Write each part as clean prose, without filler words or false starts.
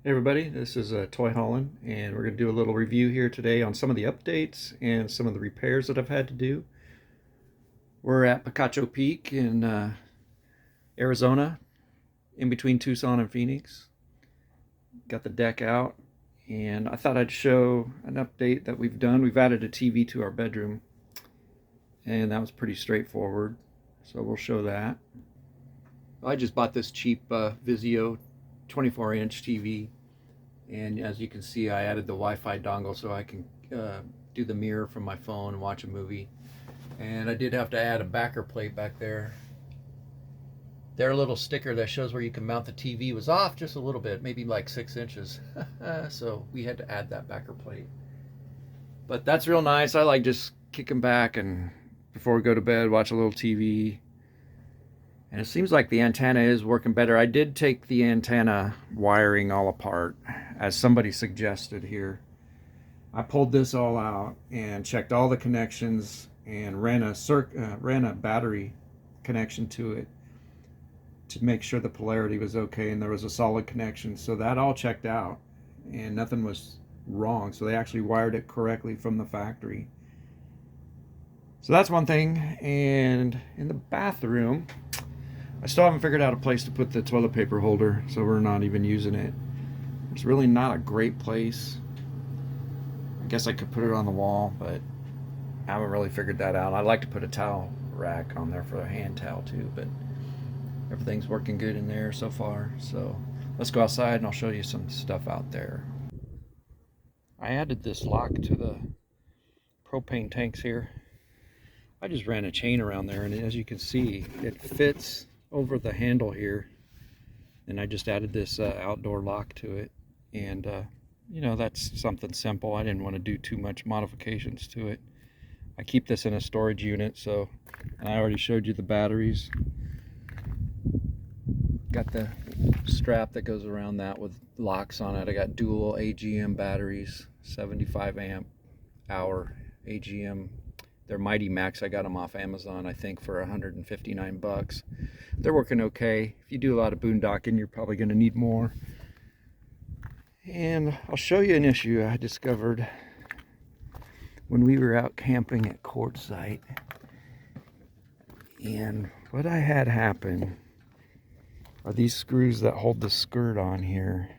Hey everybody, this is Toy Holland, and we're going to do a little review here today on some of the updates and some of the repairs that I've had to do. We're at Picacho Peak in Arizona, in between Tucson and Phoenix. Got the deck out, and I thought I'd show an update that we've done. We've added a TV to our bedroom, and that was pretty straightforward, so we'll show that. I just bought this cheap Vizio 24-inch TV. And as you can see, I added the Wi-Fi dongle so I can do the mirror from my phone and watch a movie. And I did have to add a backer plate back there. Their little sticker that shows where you can mount the TV was off just a little bit, maybe like 6 inches. So we had to add that backer plate. But that's real nice. I like just kicking back and before we go to bed, watch a little TV. And it seems like the antenna is working better. I did take the antenna wiring all apart, as somebody suggested here. I pulled this all out and checked all the connections and ran a battery connection to it to make sure the polarity was okay and there was a solid connection. So that all checked out and nothing was wrong. So they actually wired it correctly from the factory. So that's one thing. And in the bathroom, I still haven't figured out a place to put the toilet paper holder, so we're not even using it. It's really not a great place. I guess I could put it on the wall, but I haven't really figured that out. I'd like to put a towel rack on there for a hand towel too, but everything's working good in there so far. So let's go outside and I'll show you some stuff out there. I added this lock to the propane tanks here. I just ran a chain around there, and as you can see, it fits over the handle here, and I just added this outdoor lock to it. And you know, that's something simple. I didn't want to do too much modifications to it. I keep this in a storage unit, so, and I already showed you the batteries. Got the strap that goes around that with locks on it. I got dual AGM batteries, 75 amp hour AGM. They're Mighty Max. I got them off Amazon, I think, for 159 bucks. They're working okay. If you do a lot of boondocking, you're probably going to need more. And I'll show you an issue I discovered when we were out camping at Quartzsite. And what I had happen are these screws that hold the skirt on here.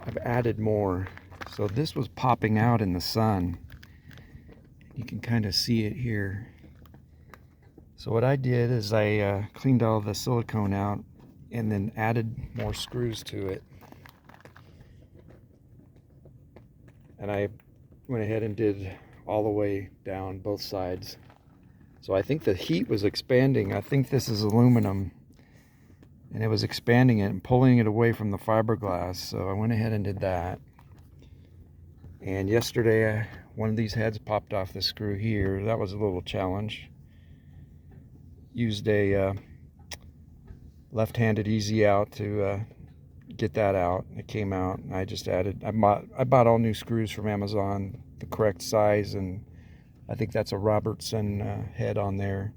I've added more. So this was popping out in the sun. You can kind of see it here. So what I did is I cleaned all the silicone out and then added more screws to it. And I went ahead and did all the way down both sides. So I think the heat was expanding. I think this is aluminum, and it was expanding it and pulling it away from the fiberglass. So I went ahead and did that. And yesterday, one of these heads popped off the screw here. That was a little challenge. Used a left-handed easy out to get that out. It came out, and I just added. I bought all new screws from Amazon, the correct size, and I think that's a Robertson head on there.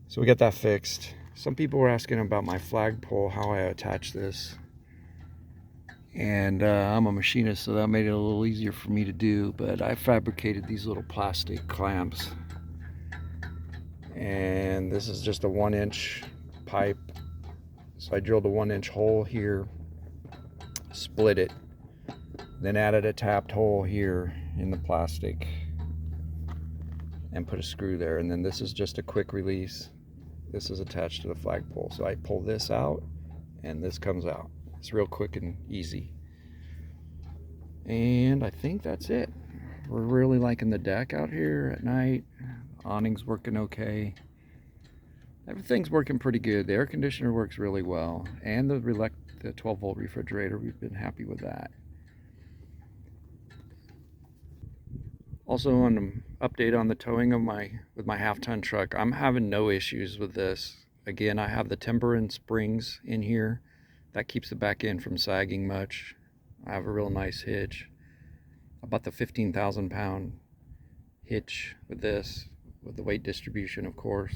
So we got that fixed. Some people were asking about my flagpole, how I attach this. And I'm a machinist, so that made it a little easier for me to do. But I fabricated these little plastic clamps. And this is just a 1-inch pipe. So I drilled a 1-inch hole here, split it, then added a tapped hole here in the plastic and put a screw there. And then this is just a quick release. This is attached to the flagpole. So I pull this out and this comes out. It's real quick and easy. And I think that's it. We're really liking the deck out here at night. Awning's working okay. Everything's working pretty good. The air conditioner works really well. And the 12-volt refrigerator, we've been happy with that. Also, on an update on the towing of my half-ton truck, I'm having no issues with this. Again, I have the Timberin springs in here. That keeps the back end from sagging much. I have a real nice hitch. I bought the 15,000-pound hitch with this, with the weight distribution, of course.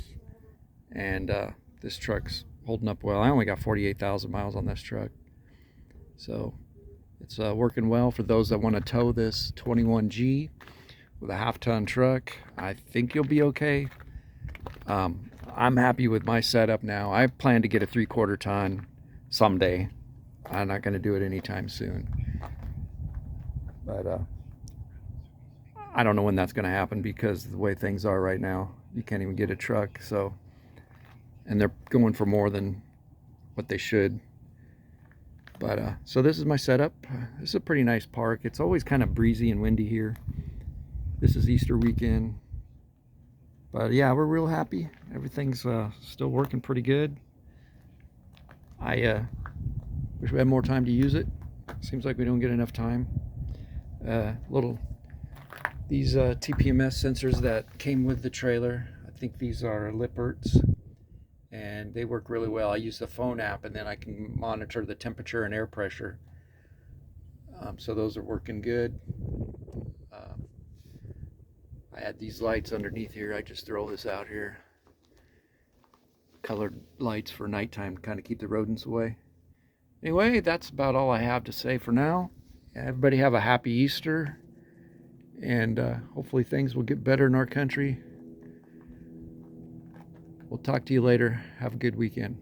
And this truck's holding up well. I only got 48,000 miles on this truck, so it's working well for those that want to tow this 21G with a half-ton truck. I think you'll be okay. I'm happy with my setup now. I plan to get a 3/4 ton someday. I'm not going to do it anytime soon, but I don't know when that's going to happen because the way things are right now, you can't even get a truck. So, and they're going for more than what they should. But so this is my setup. This is a pretty nice park. It's always kind of breezy and windy here. This is Easter weekend. But yeah, we're real happy. Everything's still working pretty good. I wish we had more time to use it. Seems like we don't get enough time. These TPMS sensors that came with the trailer, I think these are Lippert's, and they work really well. I use the phone app, and then I can monitor the temperature and air pressure. So those are working good. I add these lights underneath here. I just throw this out here. Colored lights for nighttime to kind of keep the rodents away. Anyway, that's about all I have to say for now. Everybody have a happy Easter, and hopefully things will get better in our country. We'll talk to you later. Have a good weekend.